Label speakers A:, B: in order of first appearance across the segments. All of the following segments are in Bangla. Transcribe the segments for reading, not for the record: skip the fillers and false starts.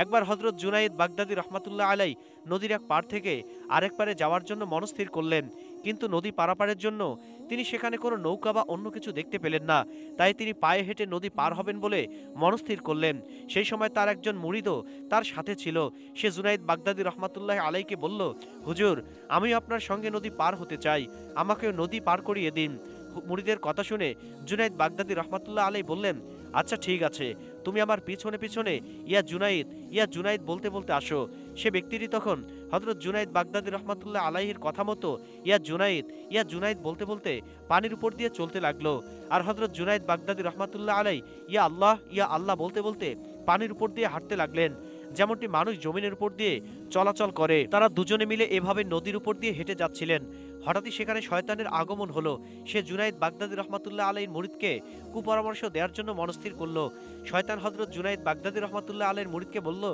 A: একবার হযরত জুনায়েদ বাগদাদী রহমাতুল্লাহ আলাই নদীর এক পার থেকে আরেক পারে যাওয়ার জন্য মনস্থির করলেন, কিন্তু নদী পারাপারের জন্য তিনি সেখানে কোনো নৌকা বা অন্য কিছু দেখতে পেলেন না। তাই তিনি পায়ে হেঁটে নদী পার হবেন বলে মনস্থির করলেন। সেই সময় তার একজন মুরিদও তার সাথে ছিল। সে জুনায়েদ বাগদাদী রহমাতুল্লাহ আলাইকে বলল, হুজুর, আমিও আপনার সঙ্গে নদী পার হতে চাই, আমাকেও নদী পার করিয়ে দিন। মুরিদের কথা শুনে জুনায়েদ বাগদাদী রহমাতুল্লাহ আলাই বললেন, আচ্ছা ঠিক আছে, তুমি আমার পিছনে পিছনে ইয়া জুনাইদ, ইয়া জুনাইদ বলতে বলতে আসো। সে ব্যক্তিটি তখন হযরত জুনাইদ বাগদাদী রহমাতুল্লাহ আলাইহির কথা মতো ইয়া জুনাইদ, ইয়া জুনাইদ বলতে বলতে পানির উপর দিয়ে চলতে লাগলো। আর হযরত জুনাইদ বাগদাদী রহমাতুল্লাহ আলাই ইয়া আল্লাহ বলতে বলতে পানির উপর দিয়ে হাঁটতে লাগলেন, যেমনটি মানুষ জমিনের উপর দিয়ে চলাচল করে। তারা দুজনে মিলে এভাবে নদীর উপর দিয়ে হেঁটে যাচ্ছিলেন। হঠাৎই সেখানে শয়তানের আগমন হলো। সে জুনাইদ বাগদাদী রহমাতুল্লাহ আলাইহির মুরিদকে কুপরামর্শ দেওয়ার জন্য মনস্থির করলো। শয়তান হযরত জুনাইদ বাগদাদী রহমাতুল্লাহ আলাইহির মুরিদকে বলল,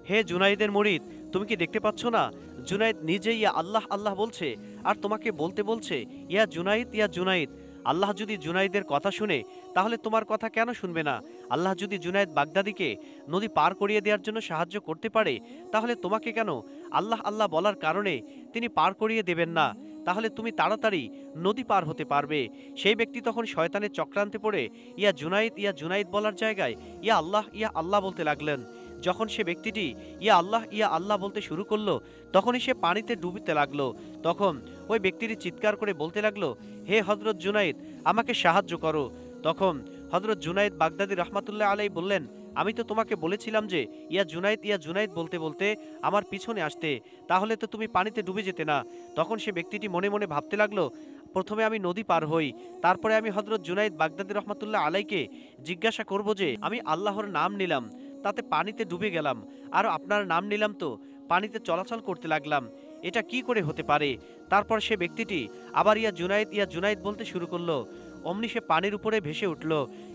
A: হে জুনাইদের মুরিদ, তুমি কি দেখতে পাচ্ছ না জুনাইদ নিজে ইয়া আল্লাহ আল্লাহ বলছে, আর তোমাকে বলতে বলছে ইয়া জুনাইদ, ইয়া জুনাইদ। আল্লাহ যদি জুনাইদের কথা শুনে তাহলে তোমার কথা কেন শুনবে না? আল্লাহ যদি জুনাইদ বাগদাদীকে নদী পার করিয়ে দেওয়ার জন্য সাহায্য করতে পারে, তাহলে তোমাকে কেন আল্লাহ আল্লাহ বলার কারণে তিনি পার করিয়ে দেবেন না? তাহলে তুমি তাড়াতাড়ি নদী পার হতে পারবে। সেই ব্যক্তি তখন শয়তানের চক্রান্তে পড়ে ইয়া জুনাইদ বলার জায়গায় ইয়া আল্লাহ বলতে লাগলেন। যখন সে ব্যক্তিটি ইয়া আল্লাহ বলতে শুরু করলো, তখনই সে পানিতে ডুবিতে লাগলো। তখন ওই ব্যক্তিটি চিৎকার করে বলতে লাগলো, হে হযরত জুনাইদ, আমাকে সাহায্য করো। তখন হযরত জুনাইদ বাগদাদী রহমাতুল্লাহ আলাই বললেন, আমি তো তোমাকে বলেছিলাম যে ইয়া জুনাইদ বলতে বলতে আমার পিছনে আসতে, তাহলে তো তুমি পানিতে ডুবে যেতে না। তখন সে ব্যক্তিটি মনে মনে ভাবতে লাগলো, প্রথমে আমি নদী পার হই, তারপরে আমি হযরত জুনাইদ বাগদাদী রহমাতুল্লাহ আলাইকে জিজ্ঞাসা করব যে আমি আল্লাহর নাম নিলাম, তাতে পানিতে ডুবে গেলাম, আর আপনার নাম নিলাম তো পানিতে চলাচল করতে লাগলাম, এটা কি করে হতে পারে? তারপর সে ব্যক্তিটি আবার ইয়া জুনাইদ বলতে শুরু করলো। অমনি সে পানির উপরে ভেসে উঠল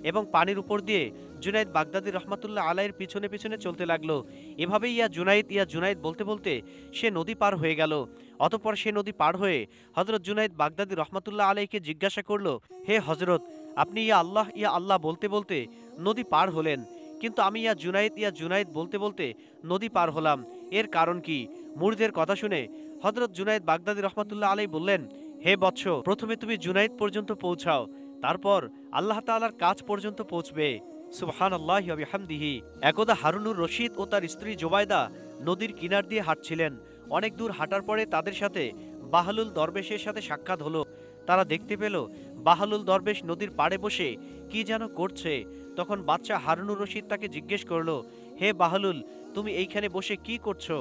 A: এবং পানির উপর দিয়ে জুনাইদ বাগদাদী রহমাতুল্লাহ আলাইয়ের পিছনে পিছনে চলতে লাগলো। এভাবেই ইয়া জুনাইদ বলতে বলতে সে নদী পার হয়ে গেল। অতঃপর সে নদী পার হয়ে হযরত জুনাইদ বাগদাদী রহমাতুল্লাহ আলাইকে জিজ্ঞাসা করলো, হে হযরত, আপনি ইয়া আল্লাহ বলতে বলতে নদী পার হলেন, কিন্তু আমি ইয়া জুনাইদ বলতে বলতে নদী পার হলাম, এর কারণ কি? মুরিদের কথা শুনে হযরত জুনাইদ বাগদাদী রহমাতুল্লাহ আলাই বললেন, হে বৎস, প্রথমে তুমি জুনাইদ পর্যন্ত পৌঁছাও, তারপর আল্লাহ তাআলার কাছ পর্যন্ত পৌঁছবে। সুবহানাল্লাহি ওয়া বিহামদিহি। একদা হারুনুর রশিদ ও তার স্ত্রী জোবাইদা নদীর কিনার দিয়ে হাঁটছিলেন। অনেক দূর হাঁটার পরে তাদের সাথে বাহলুল দরবেশের সাথে সাক্ষাৎ হলো। তারা দেখতে পেল বাহলুল দরবেশ নদীর পাড়ে বসে কি যেন করছে। তখন বাদশা হারুনুর রশিদ তাকে জিজ্ঞেস করলো, হে বাহলুল, তুমি এইখানে বসে কি করছো?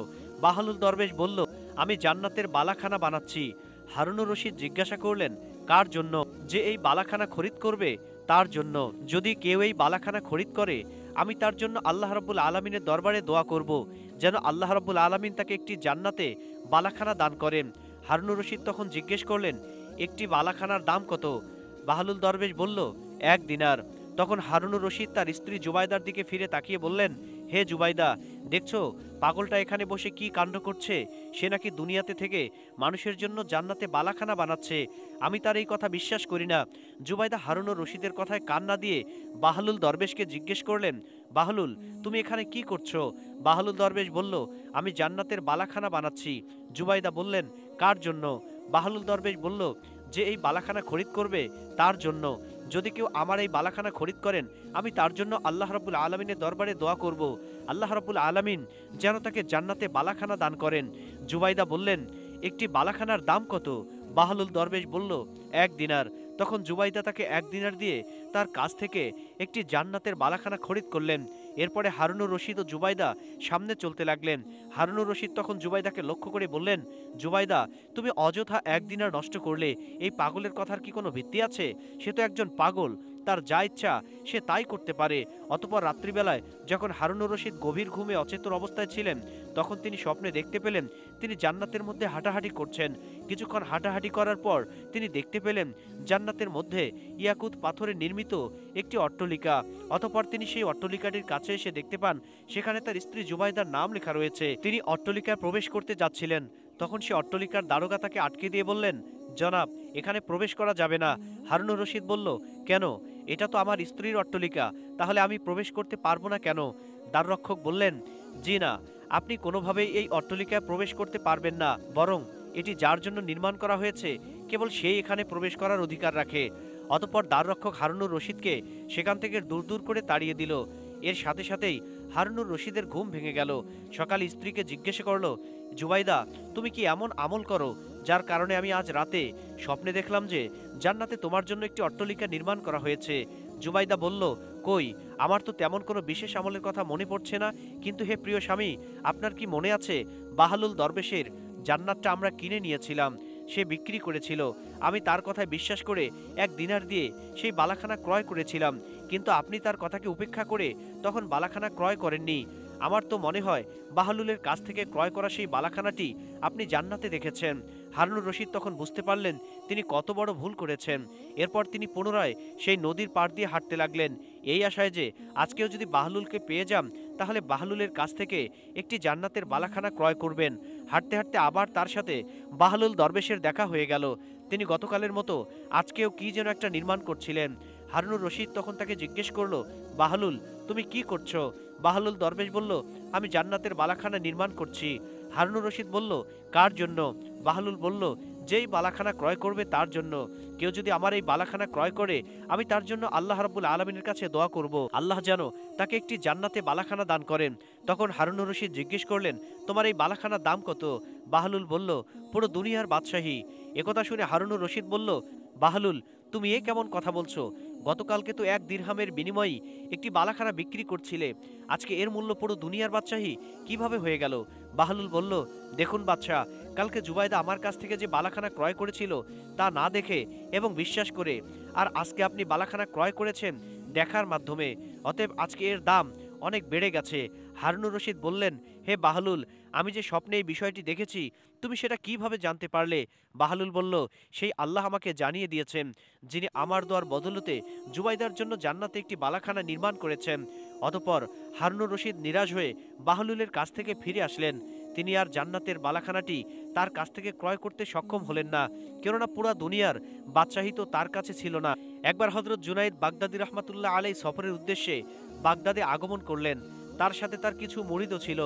A: বাহলুল দরবেশ বলল, আমি জান্নাতের বালাখানা বানাচ্ছি। হারুনুর রশিদ জিজ্ঞাসা করলেন, কার জন্য? যে এই বালাখানা খরিদ করবে তার জন্য। যদি কেউ এই বালাখানা খরিদ করে, আমি তার জন্য আল্লাহ রাব্বুল আলামিনের দরবারে দোয়া করব যেন আল্লাহ রাব্বুল আলামিন তাকে একটি জান্নাতে বালাখানা দান করেন। হারুনুর রশিদ তখন জিজ্ঞেস করলেন, একটি বালাখানার দাম কত? বাহলুল দরবেশ বলল, 1 দিনার। তখন হারুনুর রশিদ তার স্ত্রী জুবাইদার দিকে ফিরে তাকিয়ে বললেন, হে জুবাইদা, দেখছো পাগলটা এখানে বসে কি কাণ্ড করছে? সে নাকি দুনিয়াতে থেকে মানুষের জন্য জান্নাতে বালাখানা বানাচ্ছে। আমি তার এই কথা বিশ্বাস করি না। জুবাইদা হারুনুর রশিদের কথায় কান না দিয়ে বাহলুল দরবেশকে জিজ্ঞেস করলেন, বাহলুল, তুমি এখানে কি করছো? বাহলুল দরবেশ বলল, আমি জান্নাতের বালাখানা বানাচ্ছি। জুবাইদা বললেন, কার জন্য? বাহলুল দরবেশ বলল, যে এই বালাখানা খরিদ করবে তার জন্য। যদি কেউ আমার এই বালাখানা খরিদ করেন, আমি তার জন্য আল্লাহ রাব্বুল আলামিনের দরবারে দোয়া করব আল্লাহ রাব্বুল আলামিন যেন তাকে জান্নাতে বালাখানা দান করেন। জুবাইদা বললেন, একটি বালাখানার দাম কত? বাহলুল দরবেশ বলল, 1 দিনার। তখন জুবাইদা তাকে 1 দিনার দিয়ে তার কাছ থেকে একটি জান্নাতের বালাখানা খরিদ করলেন। এরপরে হারুনুর রশিদ ও জুবাইদা সামনে চলতে লাগলেন। হারুনুর রশিদ তখন জুবাইদাকে লক্ষ্য করে বললেন, জুবাইদা, তুমি অযথা 1 দিনার নষ্ট করলে। এই পাগলের কথার কি কোনো ভিত্তি আছে? সে তো একজন পাগল, তার যা ইচ্ছা সে তাই করতে পারে। অতঃপর রাত্রিবেলায় যখন হারুনুর রশিদ গভীর ঘুমে অচেতন অবস্থায় ছিলেন, তখন তিনি স্বপ্নে দেখতে পেলেন তিনি জান্নাতের মধ্যে হাঁটাহাঁটি করছেন। কিছুক্ষণ হাঁটাহাঁটি করার পর তিনি দেখতে পেলেন জান্নাতের মধ্যে ইয়াকুত পাথরে নির্মিত একটি অট্টালিকা। অতঃপর তিনি সেই অট্টালিকাটির কাছে এসে দেখতে পান সেখানে তার স্ত্রী জুবাইদার নাম লেখা রয়েছে। তিনি অট্টালিকায় প্রবেশ করতে যাচ্ছিলেন, তখন সে অট্টালিকার দারোগা তাকে আটকে দিয়ে বললেন, জনাব, এখানে প্রবেশ করা যাবে না। হারুনুর রশিদ বলল, কেন? এটা তো আমার স্ত্রীর অট্টালিকা, তাহলে আমি প্রবেশ করতে পারবো না কেন? দ্বাররক্ষক বললেন, জি না, আপনি কোনোভাবেই এই অট্টালিকায় প্রবেশ করতে পারবেন না, বরং এটি যার জন্য নির্মাণ করা হয়েছে কেবল সেই এখানে প্রবেশ করার অধিকার রাখে। অতঃপর দ্বাররক্ষক হারুনুর রশিদকে সেখান থেকে দূর দূর করে তাড়িয়ে দিল। এর সাথে সাথেই হারুনুর রশিদের ঘুম ভেঙে গেল। সকালে স্ত্রীকে জিজ্ঞেস করলো, জুবাইদা, তুমি কি এমন আমল করো যার কারণে আমি আজ রাতে স্বপ্নে দেখলাম যে জান্নাতে তোমার জন্য একটি অট্টালিকা নির্মাণ করা হয়েছে? জুবাইদা বলল, কই, আমার তো তেমন কোনো বিশেষ আমলের কথা মনে পড়ছে না, কিন্তু হে প্রিয় স্বামী, আপনার কি মনে আছে বাহলুল দরবেশের জান্নাতটা আমরা কিনে নিয়েছিলাম? সে বিক্রি করেছিল। আমি তার কথায় বিশ্বাস করে 1 দিনার দিয়ে সেই বালাখানা ক্রয় করেছিলাম, কিন্তু আপনি তার কথাকে উপেক্ষা করে তখন বালাখানা ক্রয় করেননি। আমার তো মনে হয় বাহলুলের কাছ থেকে ক্রয় করা সেই বালাখানাটি আপনি জান্নাতে দেখেছেন। হারুনুর রশিদ তখন বুঝতে পারলেন তিনি কত বড় ভুল করেছেন। এরপর তিনি পুনরায় সেই নদীর পাড় দিয়ে হাঁটতে লাগলেন, এই আশায় যে আজকেও যদি বাহলুলকে পেয়ে যান তাহলে বাহলুলের কাছ থেকে একটি জান্নাতের বালাখানা ক্রয় করবেন। হাঁটতে হাঁটতে আবার তার সাথে বাহলুল দরবেশের দেখা হয়ে গেল। তিনি গতকালের মতো আজকেও কি যেন একটা নির্মাণ করছিলেন। হারুনুর রশিদ তখন তাকে জিজ্ঞেস করলো, বাহলুল, তুমি কি করছো? বাহলুল দরবেশ বলল, আমি জান্নাতের বালাখানা নির্মাণ করছি। হারুনুর রশিদ বলল, কার জন্য? বাহলুল বলল, যেই বালাখানা ক্রয় করবে তার জন্য। কেউ যদি আমার এই বালাখানা ক্রয় করে, আমি তার জন্য আল্লাহ রাব্বুল আলামিনের কাছে দোয়া করব, আল্লাহ যেন তাকে একটি জান্নাতে বালাখানা দান করেন। তখন হারুনুর রশিদ জিজ্ঞেস করলেন, তোমার এই বালাখানার দাম কত? বাহলুল বলল, পুরো দুনিয়ার বাদশাহী। একথা শুনে হারুনুর রশিদ বলল, বাহলুল, তুমি এ কেমন কথা বলছো? গতকালকে তো 1 দিরহামের বিনিময়ে একটি বালাখানা বিক্রি করছিলে, আজকে এর মূল্য পুরো দুনিয়ার বাদশাহী কিভাবে হয়ে গেল? বাহলুল বলল, দেখুন বাদশাহ, কালকে জুবাইদা আমার কাছ থেকে যে বালাখানা ক্রয় করেছিল তা না দেখে এবং বিশ্বাস করে, আর আজকে আপনি বালাখানা ক্রয় করেছেন দেখার মাধ্যমে, অতএব আজকে এর দাম অনেক বেড়ে গেছে। হারুনুর রশিদ বললেন, হে বাহলুল, আমি যে স্বপ্নে এই বিষয়টি দেখেছি তুমি সেটা কিভাবে জানতে পারলে? বাহলুল বলল, সেই আল্লাহ আমাকে জানিয়ে দিয়েছেন, যিনি আমার দোয়ার বদলতে জুবাইদার জন্য জান্নাতে একটি বালাখানা নির্মাণ করেছেন। অতঃপর হারুনুর রশিদ নিরাশ হয়ে বাহলুলের কাছ থেকে ফিরে আসলেন। তিনি আর জান্নাতের বালাখানাটি তার কাছ থেকে ক্রয় করতে সক্ষম হলেন না, কেননা পুরা দুনিয়ার বাদশাহী তো তার কাছে ছিল না। একবার হযরত জুনাইদ বাগদাদী রহমাতুল্লাহ আলাই সফরের উদ্দেশ্যে বাগদাদে আগমন করলেন। তার সাথে তার কিছু মুরিদও ছিল।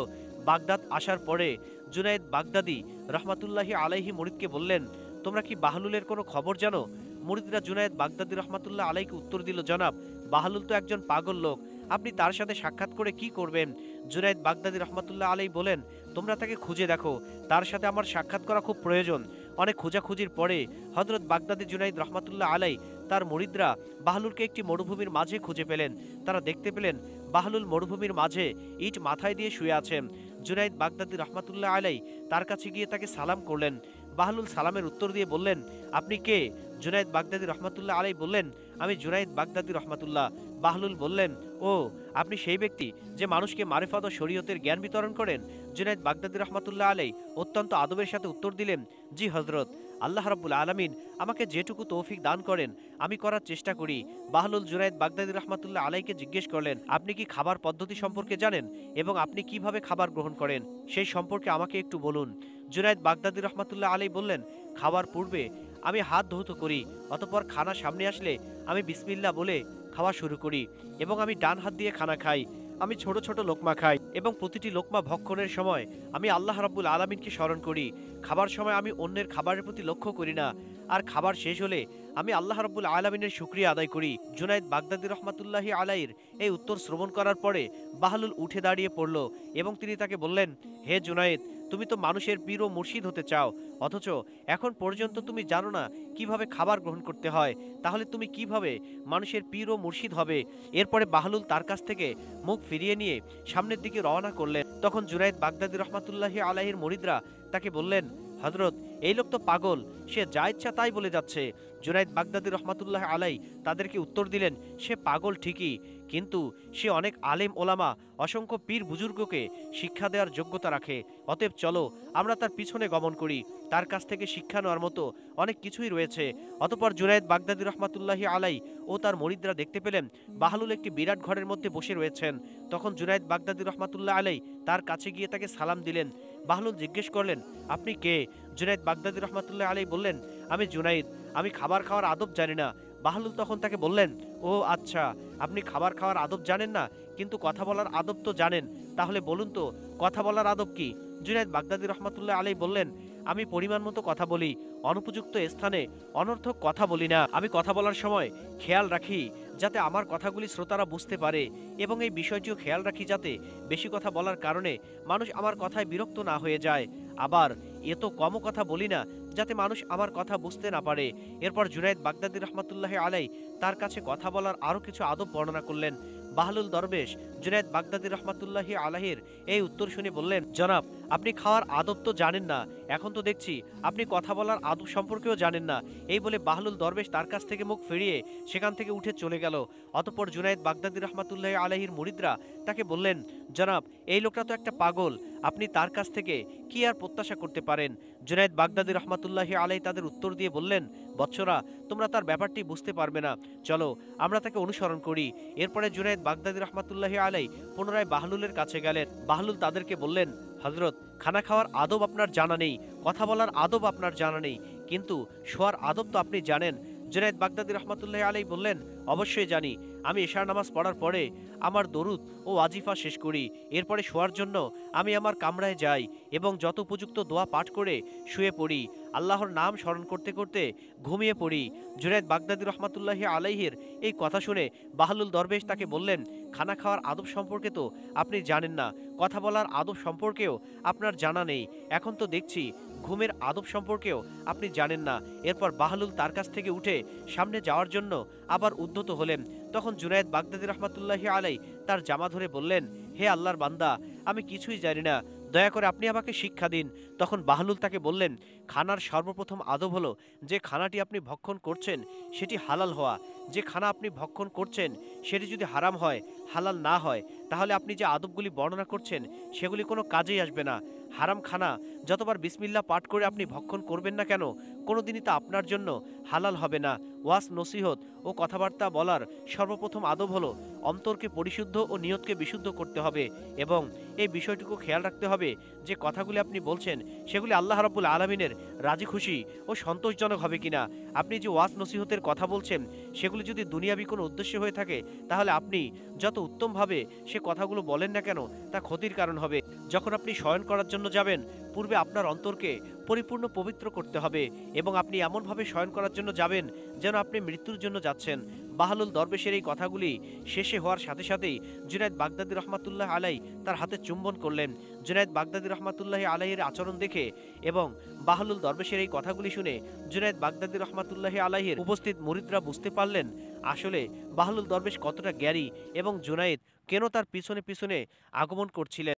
A: বাগদাদ আসার পরে জুনাইদ বাগদাদী রহমাতুল্লাহি আলাইহি মুরিদকে বললেন, তোমরা কি বাহলুলের কোনো খবর জানো? মুরিদরা জুনাইদ বাগদাদী রহমাতুল্লাহ আলাইকে উত্তর দিল, জনাব, বাহলুল তো একজন পাগল লোক, আপনি তার সাথে সাক্ষাৎ করে কি করবেন? জুনাইদ বাগদাদী রহমাতুল্লাহ আলাই বলেন, তোমরা তাকে খুঁজে দেখো, তার সাথে আমার সাক্ষাৎ করা খুব প্রয়োজন। অনেক খোঁজাখুঁজির পরে হযরত বাগদাদী জুনাইদ রহমাতুল্লাহ আলাই তার মুরিদরা বাহলুলকে একটি মরুভূমির মাঝে খুঁজে পেলেন। তারা দেখতে পেলেন বাহলুল মরুভূমির মাঝে ইট মাথায় দিয়ে শুয়ে আছেন। জুনাইদ বাগদাদী রহমাতুল্লাহ আলাই তার কাছে গিয়ে তাকে সালাম করলেন। বাহলুল সালামের উত্তর দিয়ে বললেন, আপনি কে? জুনাইদ বাগদাদী রহমাতুল্লাহ আলাই বললেন, আমি জুনাইদ বাগদাদী রহমাতুল্লাহ। বাহলুল বললেন, ও, আপনি সেই ব্যক্তি যে মানুষকে মারিফাত ও শরীয়তের জ্ঞান বিতরণ করেন? জুনাইদ বাগদাদী রহমাতুল্লাহ আলাই অত্যন্ত আদবের সাথে উত্তর দিলেন, জি হযরত, আল্লাহ রাব্বুল আলামিন আমাকে যেটুকু তৌফিক দান করেন আমি করার চেষ্টা করি। বাহলুল জুনাইদ বাগদাদী রহমাতুল্লাহ আলাইকে জিজ্ঞেস করলেন, আপনি কি খাবার পদ্ধতি সম্পর্কে জানেন এবং আপনি কিভাবে খাবার গ্রহণ করেন সেই সম্পর্কে আমাকে একটু বলুন। জুনাইদ বাগদাদী রহমাতুল্লাহ আলাই বললেন, খাবার পূর্বে আমি হাত ধৌত করি, অতঃপর খানা সামনে আসলে আমি বিসমিল্লাহ বলে খাওয়া শুরু করি এবং আমি ডান হাত দিয়ে খানা খাই। আমি ছোট ছোট লোকমা খাই এবং প্রতিটি লোকমা ভক্ষণের সময় আমি আল্লাহ রাব্বুল আলামিনকে স্মরণ করি। খাবার সময় আমি অন্যের খাবারের প্রতি লক্ষ্য করি না, আর খাবার শেষ হলে আমি আল্লাহ রাব্বুল আলামিনের শুকরিয়া আদায় করি। জুনাইদ বাগদাদী রহমাতুল্লাহি আলাইহির এই উত্তর শ্রবণ করার পরে বাহলুল উঠে দাঁড়িয়ে পড়ল এবং তিনি তাকে বললেন, হে জুনাইদ, তুমি তো মানুষের পীর ও মুর্শিদ হতে চাও, অথচ এখন পর্যন্ত তুমি জানো না কিভাবে খাবার গ্রহণ করতে হয়, তাহলে তুমি কিভাবে মানুষের পীর ও মুর্শিদ হবে? এরপরে বাহলুল তার কাছ থেকে মুখ ফিরিয়ে নিয়ে সামনের দিকে রওনা করলেন। তখন জুনাইদ বাগদাদী রহমাতুল্লাহি আলাইহির মুরিদরা তাকে বললেন, হযরত, এই লোক তো পাগল, সে যা ইচ্ছা তাই বলে যাচ্ছে। জুনাইদ বাগদাদী রহমাতুল্লাহ আলাই তাদেরকে উত্তর দিলেন, সে পাগল ঠিকই, কিন্তু সে অনেক আলেম ওলামা, অসংখ্য পীর বুজুর্গকে শিক্ষা দেওয়ার যোগ্যতা রাখে। অতএব চলো আমরা তার পিছনে গমন করি, তার কাছ থেকে শিক্ষা নেওয়ার মতো অনেক কিছুই রয়েছে। অতঃপর জুনাইদ বাগদাদী রহমাতুল্লাহি আলাই ও তার মুরিদরা দেখতে পেলেন বাহলুল একটি বিরাট ঘরের মধ্যে বসে রয়েছেন। তখন জুনাইদ বাগদাদী রহমাতুল্লাহ আলাই তার কাছে গিয়ে তাকে সালাম দিলেন। বাহলুল জিজ্ঞেস করলেন, আপনি কে? জুনাইদ বাগদাদী রহমাতুল্লাহ আলাই বললেন, আমি জুনাইদ, আমি খাবার খাওয়ার আদব জানি না। বাহলুল তখন তাকে বললেন, ও আচ্ছা, আপনি খাবার খাওয়ার আদব জানেন না, কিন্তু কথা বলার আদব তো জানেন। তাহলে বলুন তো কথা বলার আদব কি? জুনায়েদ বাগদাদী রহমাতুল্লাহ আলাইহি বললেন, আমি পরিমাণ মতো কথা বলি, অনুপযুক্ত স্থানে অনর্থক কথা বলি না। আমি কথা বলার সময় খেয়াল রাখি যাতে আমার কথাগুলি শ্রোতারা বুঝতে পারে, এবং এই বিষয়টিও খেয়াল রাখি যাতে বেশি কথা বলার কারণে মানুষ আমার কথায় বিরক্ত না হয়ে যায়। আবার এত কমও কথা বলি না যাতে মানুষ আমার কথা বুঝতে না পারে। এরপর জুনায়েদ বাগদাদী রহমাতুল্লাহ আলাইহি তার কাছে কথা বলার আরও কিছু আদব বর্ণনা করলেন। বাহলুল দরবেশ জুনায়েদ বাগদাদী রহমাতুল্লাহি আলাইহির এই উত্তর শুনে বললেন, জনাব, আপনি খাওয়ার আদব তো জানেন না, এখন তো দেখছি আপনি কথা বলার আদব সম্পর্কেও জানেন না। এই বলে বাহলুল দরবেশ তার কাছ থেকে মুখ ফিরিয়ে সেখান থেকে উঠে চলে গেল। অতঃপর জুনায়েদ বাগদাদী রহমাতুল্লাহি আলাইহির মুরিদরা তাকে বললেন, জনাব, এই লোকটা তো একটা পাগল, আপনি তার কাছ থেকে কি আর প্রত্যাশা করতে পারেন? জুনায়েদ বাগদাদী রহমাতুল্লাহি আলাইহি তাদের উত্তর দিয়ে বললেন, বৎসরা, তোমরা তার ব্যাপারটি বুঝতে পারবে না, চলো আমরা তাকে অনুসরণ করি। এরপরে জুনায়েদ বাগদাদী রহমাতুল্লাহি আলাইহি পুনরায় বাহলুলের কাছে গেলেন। বাহলুল তাদেরকে বললেন, হযরত, খানা খাওয়ার আদব আপনার জানা নেই, কথা বলার আদব আপনার জানা নেই, কিন্তু শোয়ার আদব তো আপনি জানেন। জুনায়েদ বাগদাদী রহমাতুল্লাহি আলাইহি বললেন, অবশ্যই জানি। আমি এশার নামাজ পড়ার পরে আমার দরুদ ও ওয়াজিফা শেষ করি, এরপরে শোয়ার জন্য আমি আমার কামরায় যাই এবং যত উপযুক্ত দোয়া পাঠ করে শুয়ে পড়ি, আল্লাহর নাম স্মরণ করতে করতে ঘুমিয়ে পড়ি। জুনায়েদ বাগদাদী রহমাতুল্লাহি আলাইহির এই কথা শুনে বাহলুল দরবেশ তাকে বললেন, খানা খাওয়ার আদব সম্পর্কে তো আপনি জানেন না, কথা বলার আদব সম্পর্কেও আপনার জানা নেই, এখন তো দেখছি ঘুমের আদব সম্পর্কেও আপনি জানেন না। এরপর বাহলুল তার কাছ থেকে উঠে সামনে যাওয়ার জন্য আবার উদ্যত হলেন। তখন জুনায়েদ বাগদাদী রহমাতুল্লাহি আলাইহি তার জামা ধরে বললেন, হে আল্লাহর বান্দা, আমি কিছুই জানি না, দয়া করে আপনি আমাকে শিক্ষা দিন। তখন বাহলুল তাকে বললেন, খানার সর্বপ্রথম আদব হলো যে খানাটি আপনি ভক্ষণ করছেন সেটি হালাল হওয়া। যে খানা আপনি ভক্ষণ করছেন সেটি যদি হারাম হয়, হালাল না হয়, তাহলে আপনি যে আদবগুলি বর্ণনা করছেন সেগুলি কোনো কাজেই আসবে না। হারাম খানা যতবার বিসমিল্লাহ পাঠ করে আপনি ভক্ষণ করবেন না কেন, কোনোদিনই তা আপনার জন্য হালাল হবে না। ওয়াজ নসিহত ও কথাবার্তা বলার সর্বপ্রথম আদব হলো অন্তরকে পরিশুদ্ধ ও নিয়তকে বিশুদ্ধ করতে হবে, এবং এই বিষয়টুকু খেয়াল রাখতে হবে যে কথাগুলি আপনি বলছেন সেগুলি আল্লাহ রাব্বুল আলামিনের রাজি খুশি ও সন্তোষজনক হবে কিনা। আপনি যে ওয়াজ নসিহতের কথা বলছেন সেগুলি যদি দুনিয়াবি কোনো উদ্দেশ্য হয়ে থাকে, তাহলে আপনি যত উত্তমভাবে সে কথাগুলো বলেন না কেন তা ক্ষতির কারণ হবে। যখন আপনি শয়ন করার জন্য যাবেন, পূর্বে আপনার অন্তরকে পরিপূর্ণ পবিত্র করতে হবে, এবং আপনি এমনভাবে শয়ন করার জন্য যাবেন যেন আপনি মৃত্যুর জন্য যাচ্ছেন। বাহলুল দরবেশের এই কথাগুলি শেষে হওয়ার সাথে সাথেই জুনায়েদ বাগদাদী রহমাতুল্লাহ আলাইহি তার হাতে চুম্বন করলেন। জুনায়েদ বাগদাদী রহমাতুল্লাহ আলাইহির আচরণ দেখে এবং বাহলুল দরবেশের এই কথাগুলি শুনে জুনায়েদ বাগদাদী রহমাতুল্লাহ আলাইহির উপস্থিত মুরিদরা বুঝতে পারলেন আসলে বাহলুল দরবেশ কতটা জ্ঞানী এবং জুনায়েদ কেন তার পিছনে পিছনে আগমন করছিলেন।